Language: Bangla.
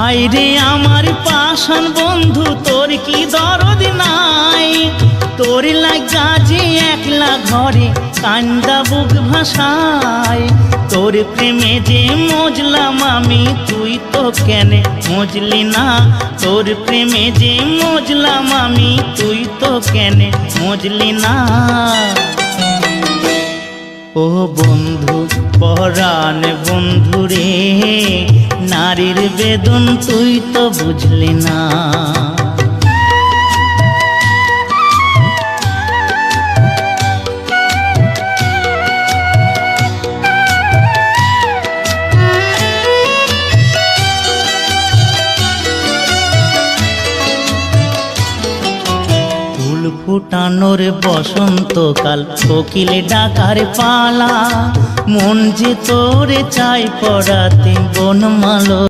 হায়রে আমার পাষাণ বন্ধু তোর কি দরদ নাই, তোর লাগা যে একলা ঘরে কান্দা বুক ভাসায়। তোর প্রেমে যে মজলাম আমি তুই তো কেনে মজলি না, তোর প্রেমে যে মজলাম আমি তুই তো কেনে মজলি না। ও বন্ধু পরাণ বন্ধু রে, নারীর বেদন তুই তো বুঝলি না। ফুল ফুটানোর বসন্তকাল, কোকিলে ডাকার পালা, মন যে তোরে চাই পড়াতে বনমালো।